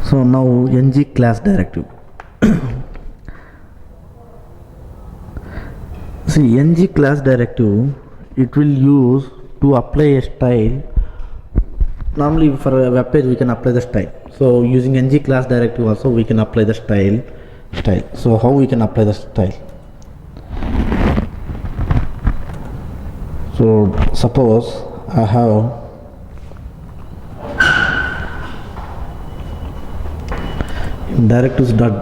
So now ng class directive. See, ng class directive, it will use to apply a style. Normally for a web page we can apply the style. So using ng class directive also we can apply the style. So how we can apply the style? So suppose I have directives dot.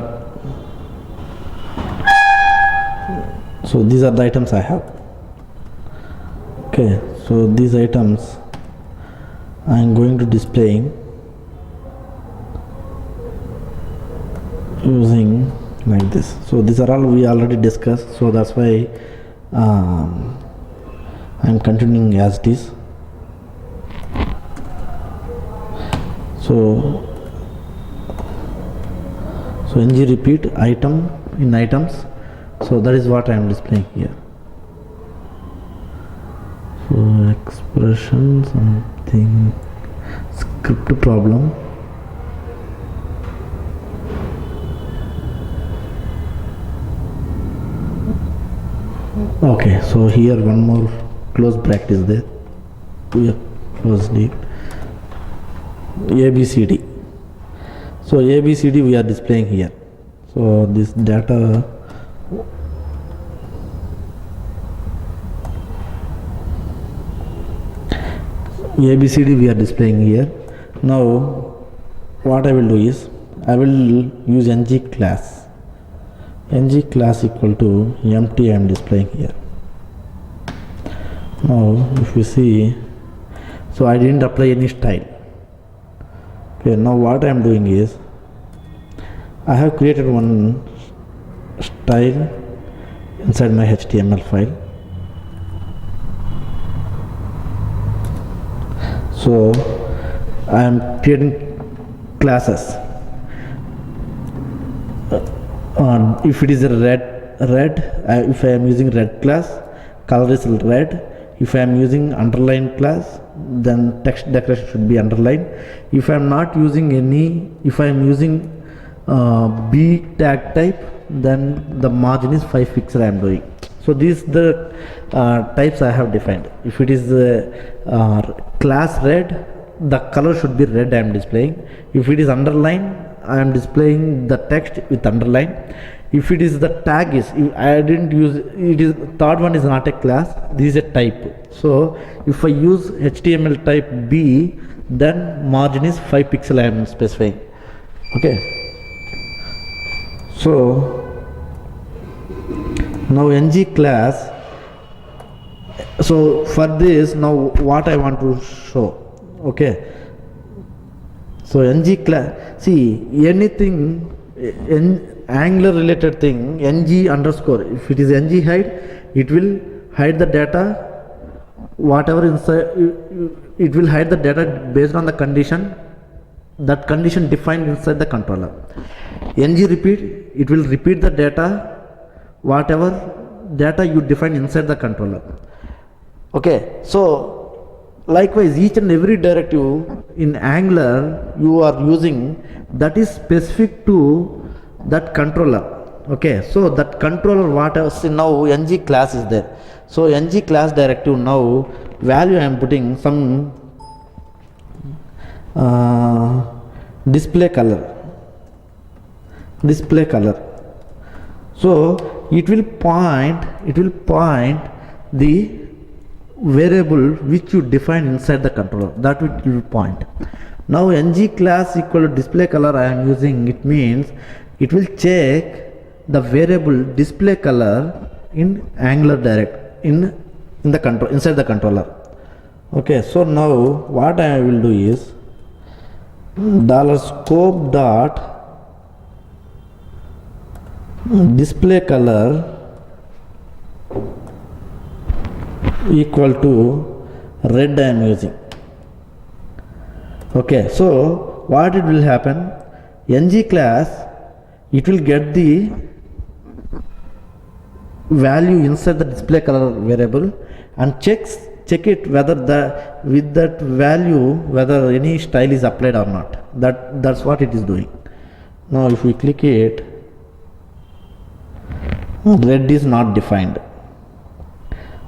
So these are the items I have. Okay, so these items I am going to displaying using like this. So these are all we already discussed, so that's why I am continuing as it is. So ng repeat item in items, so that is what I am displaying here. So expression something script problem. Okay, so here one more close bracket is there. We have closed it. ABCD. So ABCD we are displaying here. So this data ABCD we are displaying here. Now what I will do is I will use ng class. ng class equal to empty I am displaying here. Now if you see, so I didn't apply any style. Okay, now what I am doing is I have created one style inside my HTML file. So I am creating classes. If it is a red, if I am using red class, color is red. If I am using underline class, then text decoration should be underlined. If I am not using any, if I am using B tag type, then the margin is 5 pixel I am doing. So these the types I have defined. If it is class red, the color should be red I am displaying. If it is underline, I am displaying the text with underline. If it is the tag is, I didn't use it, is third one is not a class, this is a type. So if I use HTML type B, then margin is 5 pixel I am specifying. Okay, so now ng class. So for this, now what I want to show. Okay, so ng class, see anything in Angular related thing, ng underscore, if it is ng hide, it will hide the data whatever inside, it will hide the data based on the condition, that condition defined inside the controller. ng repeat, it will repeat the data whatever data you define inside the controller. Okay, so likewise each and every directive in Angular you are using, that is specific to that controller. Okay, so that controller whatever, see now ng class is there. So ng class directive, now value I am putting some display color. So it will point the variable which you define inside the controller, that it will point. Now ng class equal to display color I am using, it means it will check the variable display color in Angular direct in the control inside the controller. Okay, so now what I will do is $scope dot display color equal to red I am using. Okay, so what it will happen, ng class, it will get the value inside the display color variable and checks check it whether the with that value whether any style is applied or not. That's what it is doing. Now if we click it, red is not defined.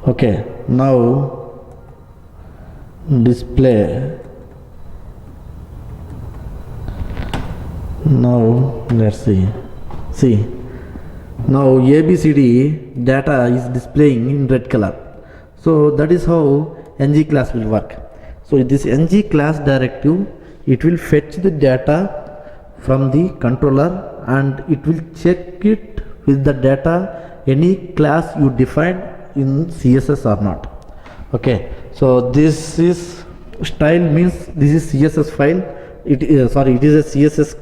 Okay, now display. Now let's see now ABCD data is displaying in red color. So that is how ng class will work. So this ng class directive, it will fetch the data from the controller and it will check it with the data any class you defined in CSS or not. Okay, so this is style means this is CSS file. It is it is a CSS.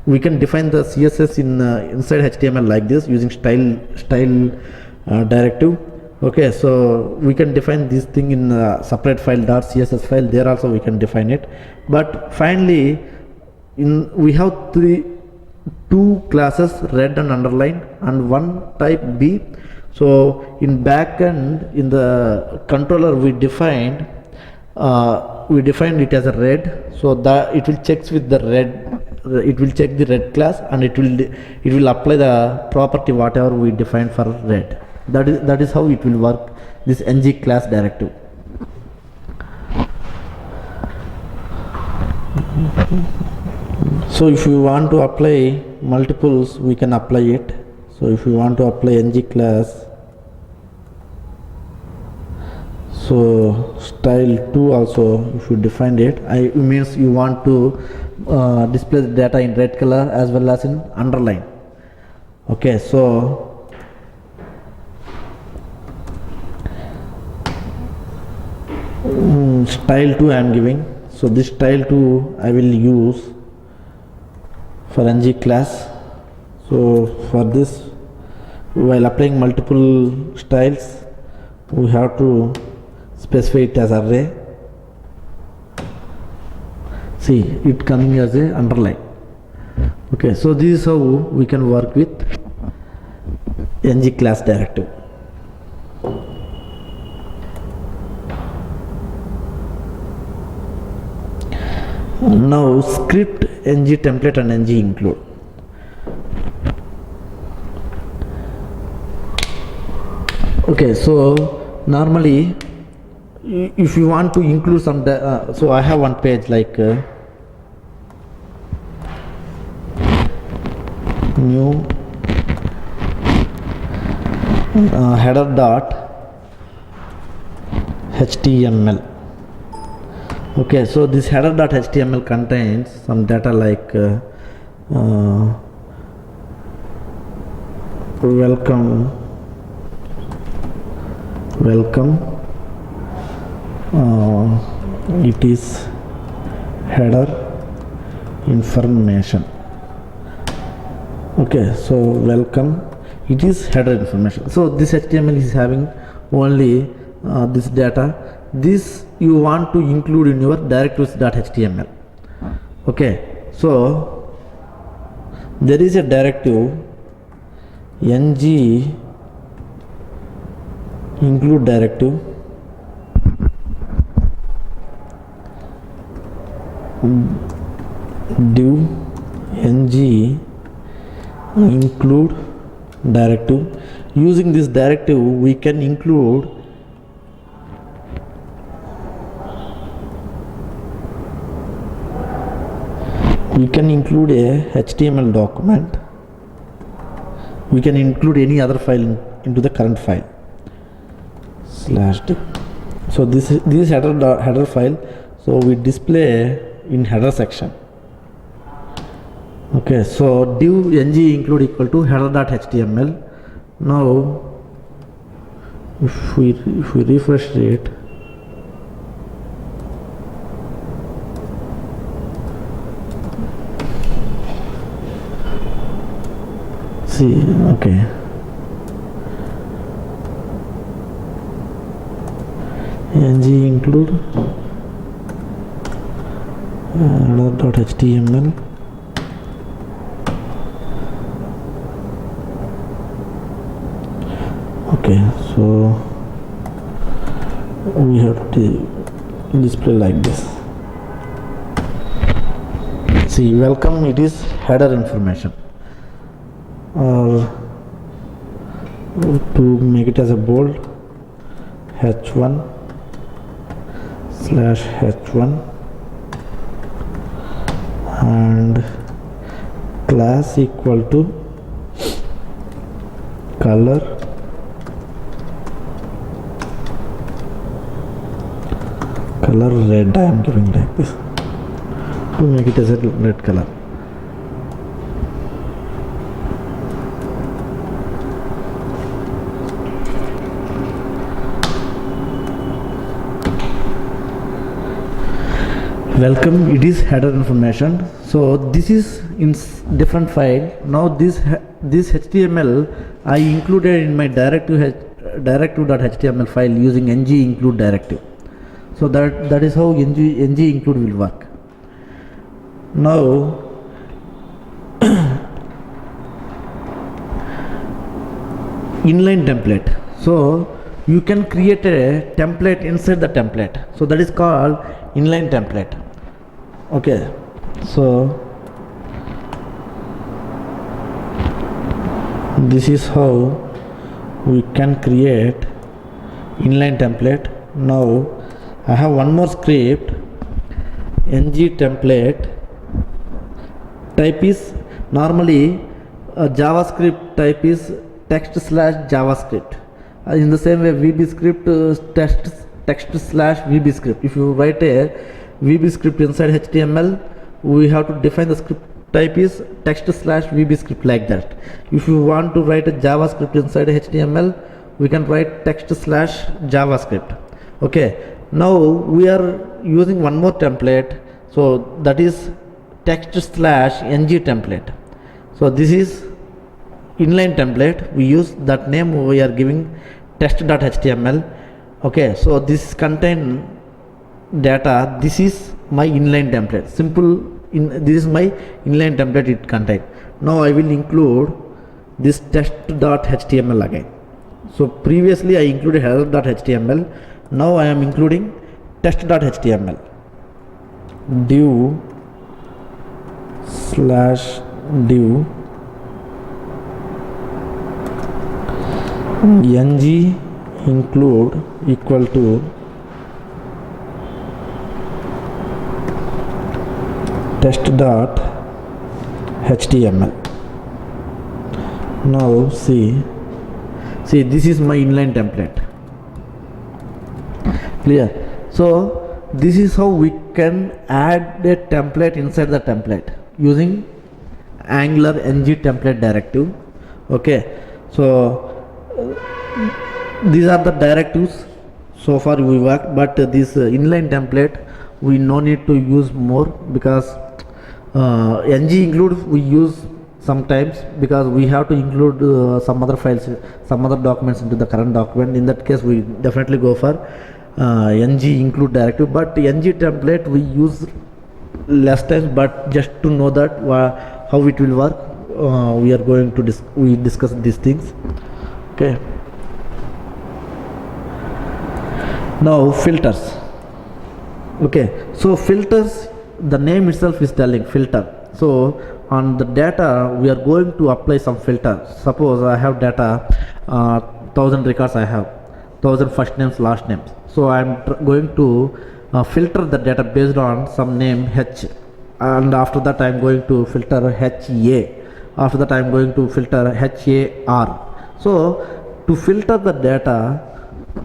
We can define the CSS in inside HTML like this using style directive. Okay, so we can define this thing in separate file .css file. There also we can define it. But finally, we have two classes, red and underline, and one type B. So in backend, in the controller we defined it as a red, so that it will check with the red, it will check the red class and it will apply the property whatever we defined for red. That is how it will work, this ng class directive. So if you want to apply multiples, we can apply it. So if you want to apply ng class, so style 2 also if you defined it, it means you want to display the data in red color as well as in underline. Okay, so style 2 I am giving. So this style 2 I will use for ng class. So for this, while applying multiple styles, we have to specify it as array. See, it coming as a underline. Okay, so this is how we can work with ng class directive. Now script ng template and ng include. Okay, so normally if you want to include some so I have one page like new header dot html. Okay, so this header dot html contains some data like welcome, it is header information. Okay, so welcome, it is header information. So this HTML is having only this data. This you want to include in your directives.html. Okay, so there is a directive ng include directive div ng include directive. Using this directive we can include a HTML document. We can include any other file into the current file /div. So this header file, so we display in header section. Okay, so div ng include equal to header.html. Now if we refresh it, see, okay, ng include header.html. Okay, so we have to display like this. See, welcome, it is header information, or to make it as a bold, h1/h1 and class equal to color red. I am giving like this to make it as a red color. Welcome, it is header information. So this is in different file. Now this HTML I included in my directive.html file using ng include directive. So that is how ng include will work. Now inline template. So you can create a template inside the template. So that is called inline template. Okay, so this is how we can create inline template. Now I have one more script, ng template. Type is normally JavaScript type is text/JavaScript. In the same way, VB script text/VB script. If you write a VB script inside HTML, we have to define the script type is text/VB script like that. If you want to write a JavaScript inside HTML, we can write text/JavaScript. Okay, now we are using one more template, so that is text/ng template. So this is inline template. We use that name, we are giving test.html. Okay, so this contain data. This is my inline template. This is my inline template it contain. Now I will include this test.html again. So previously I included header.html. Now I am including test.html. div/div ng include equal to test.html. Now see this is my inline template. Clear? So this is how we can add a template inside the template using Angular ng template directive. Okay, so these are the directives so far we worked, but this inline template we no need to use more, because ng include we use sometimes because we have to include some other files, some other documents into the current document. In that case we definitely go for ng include directive, but ng template we use less times. But just to know that how it will work, we are going to discuss these things. Okay, now filters. Okay, so filters, the name itself is telling filter. So on the data we are going to apply some filter. Suppose I have data 1000 records, I have 1000 first names, last names. So I am going to filter the data based on some name H, and after that I am going to filter HA. After that I am going to filter HAR. So to filter the data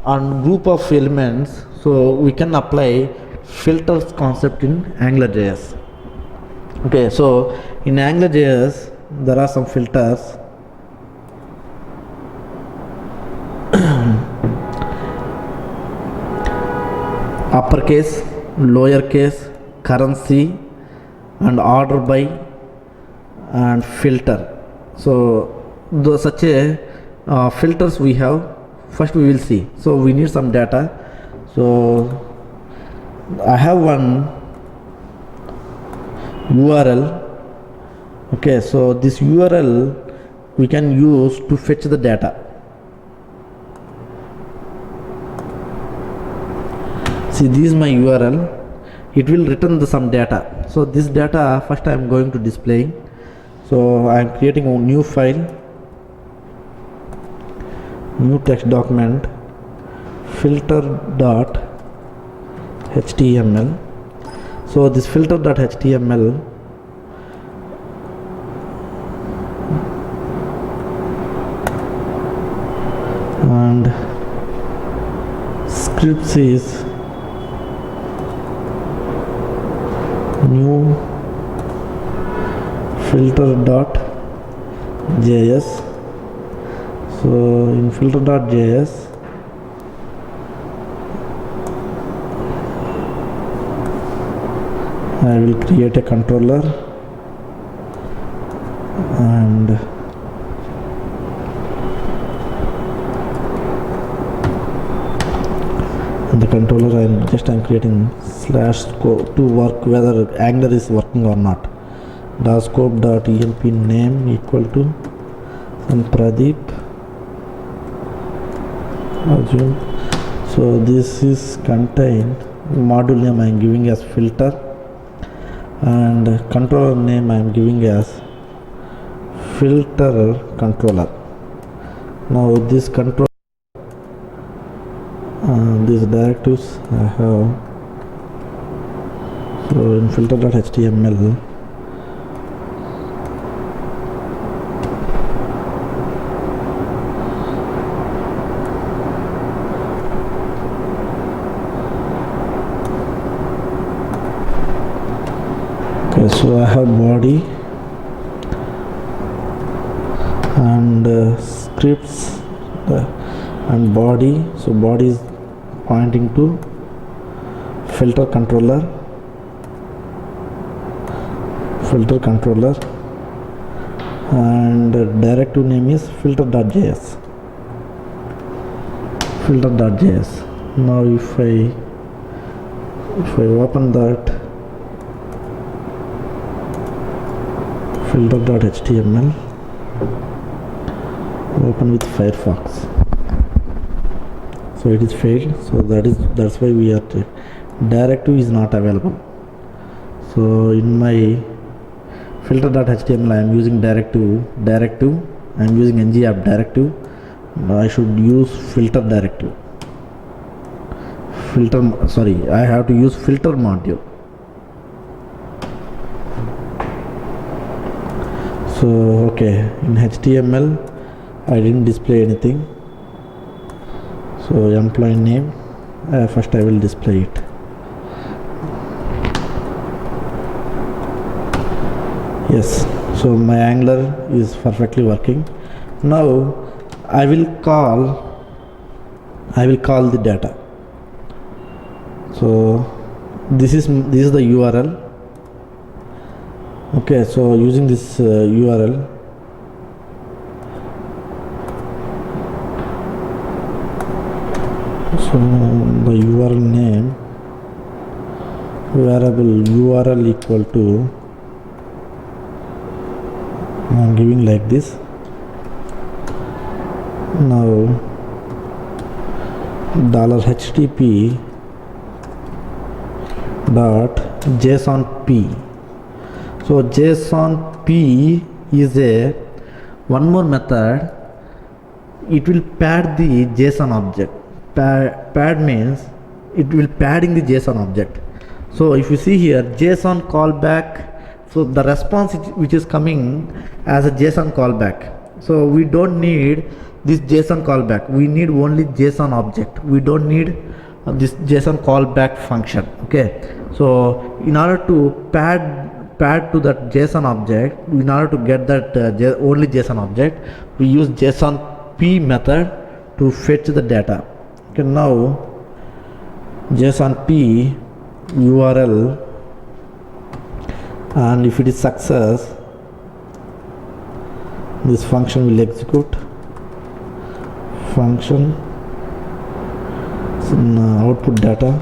on group of elements, so we can apply filters concept in AngularJS. Okay, so in AngularJS there are some filters. Uppercase, lowercase, currency, and order by, and filter. So such a filters we have. First we will see. So we need some data. So I have one URL. Okay, so this URL we can use to fetch the data. See, this is my URL. It will return some data. So this data first I am going to display. So I am creating a new file, new text document, filter.html. So this filter.html and scripts is new filter.js. So in filter.js I will create a controller and the controller I'm creating slash scope to work whether Angular is working or not. Scope.emp name equal to some Pradeep Arjun. So this is contained module name I am giving as filter and controller name I am giving as filter controller. Now this control these directives I have. So in filter.html so I have body and scripts and body. So body is pointing to filter controller and directive name is filter.js. Now if I open that filter.html, open with Firefox. So it is failed. So that's why we are directive is not available. So in my filter.html I am using directive I am using ng-app directive. I should use filter directive. I have to use filter module. So okay, in HTML I didn't display anything. So employee name first I will display it. Yes, so my Angular is perfectly working. Now I will call the data. So this is the URL. Okay, so using this URL so the URL name variable URL equal to I am giving like this. Now $HTTP dot JSON-P. So JSON-P is one more method. It will pad the JSON object. Pad means it will padding the JSON object. So if you see here JSON callback, so the response which is coming as a JSON callback. So we don't need this JSON callback. We need only JSON object. We don't need this JSON callback function. Okay. So in order to pad to that JSON object, in order to get that only JSON object, we use JSON-P method to fetch the data. Okay, now JSON-P URL, and if it is success, this function will execute. Function so output data.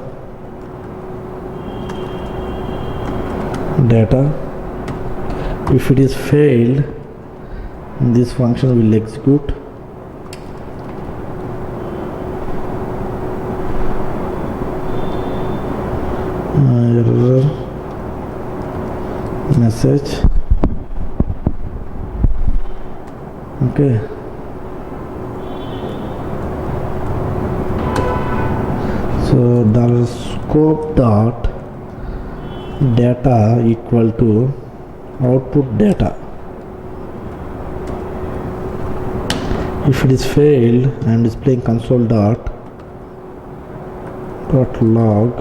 If it is failed, this function will execute. error message. Okay, so $scope dot data equal to output data. If it is failed, I am displaying console dot log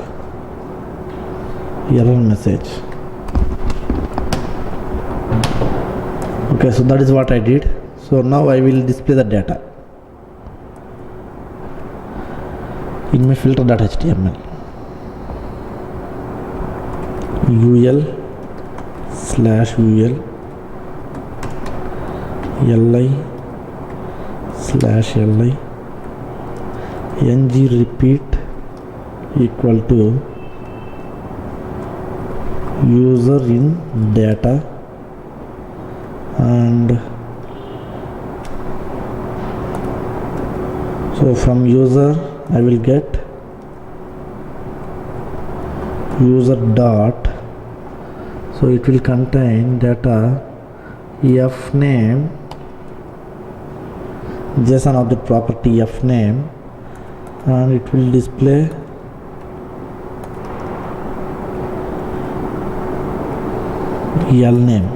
error message. Okay, so that is what I did. So now I will display the data in my filter.html. ul/ul li/li ng repeat equal to user in data, and so from user I will get user dot, so it will contain data f name, JSON object property f name, and it will display l name.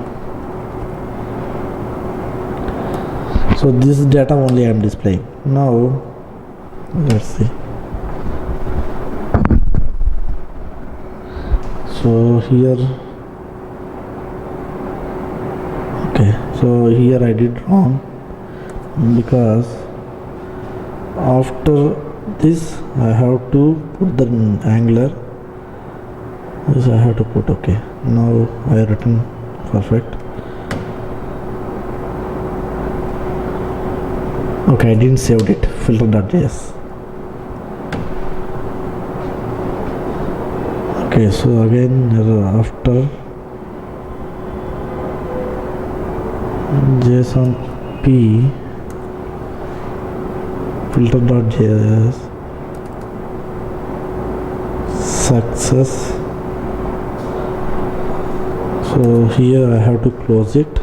So this data only I am displaying. Now let's see. So here, okay, so here I did wrong, because after this I have to put the Angular. This I have to put. Okay, now I written perfect. Okay, I didn't save it. Filter.js. Okay, so again after JSON p filter.js success. So here I have to close it,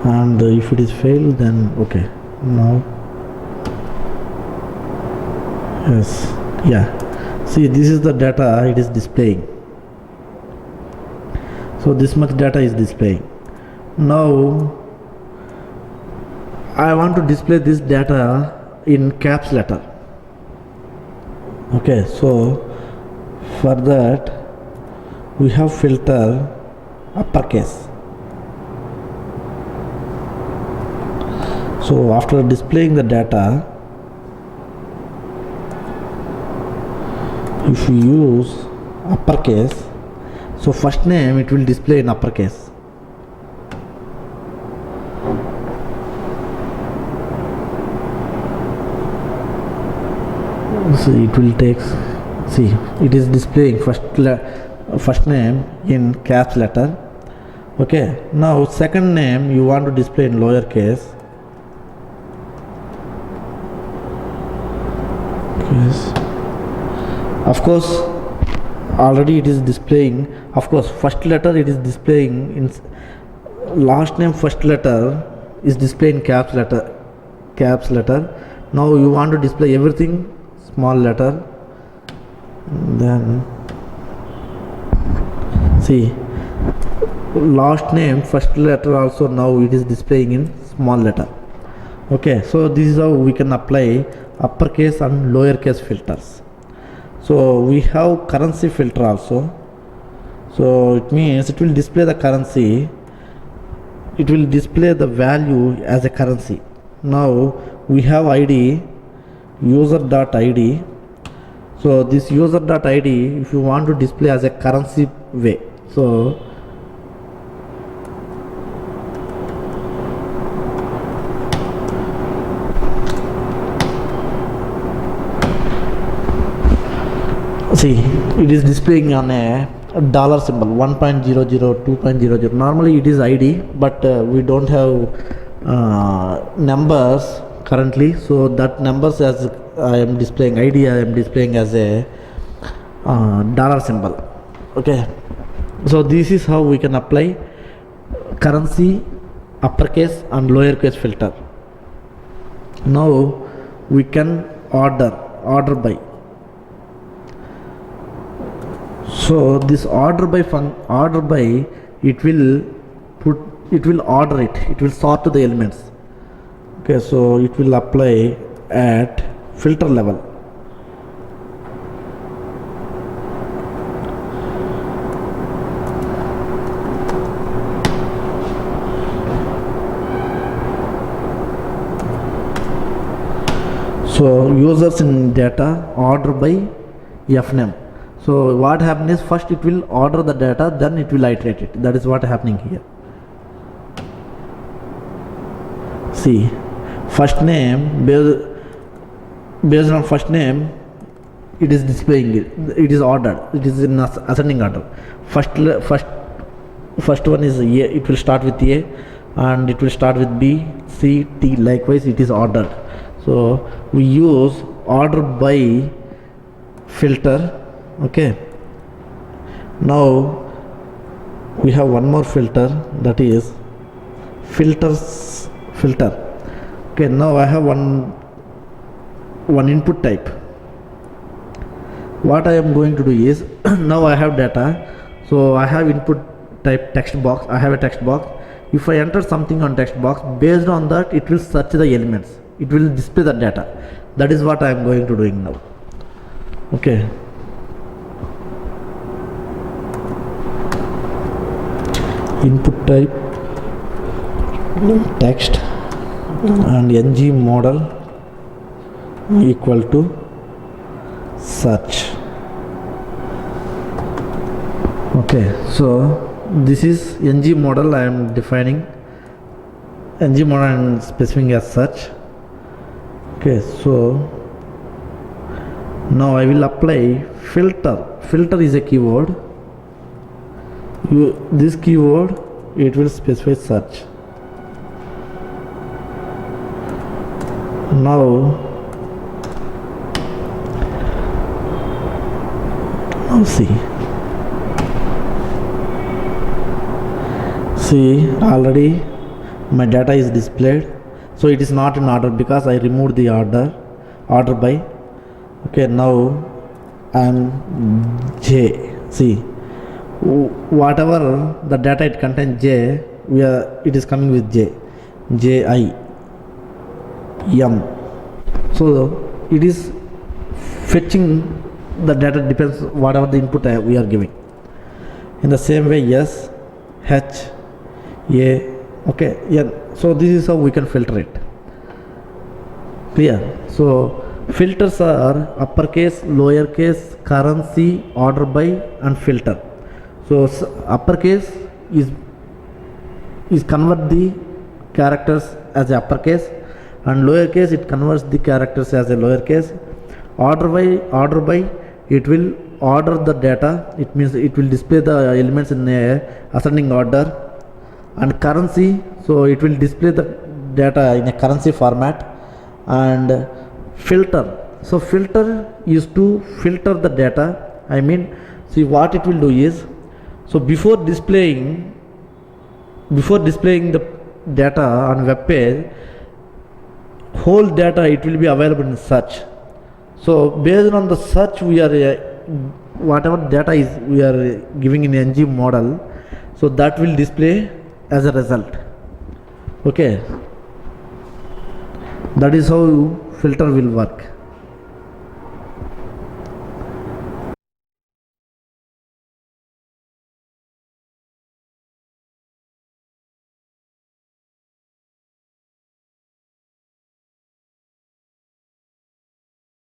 and if it is failed, then okay, now yes, yeah, see, this is the data it is displaying. So this much data is displaying. Now I want to display this data in caps letter. Okay, so for that we have filter uppercase. So after displaying the data, if you use uppercase, so first name it will display in uppercase. So it will take, see, it is displaying first name in caps letter. Okay, now second name you want to display in lower case. Yes. Of course, already it is displaying. Of course, first letter it is displaying in last name. First letter is displaying caps letter. Now you want to display everything small letter. Then see, last name first letter also now it is displaying in small letter. Okay, so this is how we can apply uppercase and lowercase filters. So we have currency filter also. So it means it will display the currency, it will display the value as a currency. Now we have ID, user.id. So this user.id, if you want to display as a currency way, so see, it is displaying on a dollar symbol, 1.00, 2.00. Normally it is ID, but we don't have numbers currently, so that numbers as I am displaying ID, I am displaying as a dollar symbol. Okay, so this is how we can apply currency uppercase and lowercase filter. Now we can order by. So this order by it will order it will sort the elements. Okay, so it will apply at filter level. So users in data order by fname. So what happens is first it will order the data, then it will iterate it. That is what happening here. See, first name based on first name, it is displaying it. It is ordered. It is in ascending order. First one is A. It will start with A, and it will start with B, C, T. Likewise, it is ordered. So we use order by filter. Okay, now we have one more filter, that is filter. Okay, now I have one input type. What I am going to do is now I have data, so I have input type text box. I have a text box. If I enter something on text box, based on that it will search the elements, it will display the data. That is what I am going to doing now. Okay, input type text and ng model equal to search. Okay, so this is ng model. I am defining ng model and specifying as search. Okay, so now I will apply filter. Filter is a keyword. This keyword, it will specify search. Now see already my data is displayed, so it is not in order because I removed the order by. Okay, now I am J. See, whatever the data it contains J, it is coming with J I M. So it is fetching the data, depends whatever the input we are giving. In the same way, yes, H A. Okay, yeah. So this is how we can filter it. Clear? So filters are uppercase, lowercase, currency, order by, and filter. So uppercase is convert the characters as a uppercase, and lowercase it converts the characters as a lowercase. Order by it will order the data. It means it will display the elements in a ascending order. And currency, so it will display the data in a currency format. And filter, so filter is to filter the data. I mean, see what it will do is, so before displaying the data on web page, whole data it will be available in search. So based on the search, we are whatever data is we are giving in ng model, so that will display as a result. Okay, that is how filter will work.